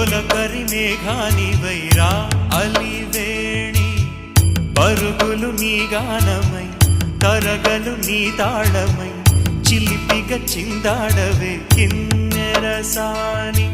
తొలకరి మేఘానివైరా అలివేణి పరుగులు నీ గానమై తరగలు నీ తాళమై చిలిపిగ చిందాడవే కిన్నెరసాని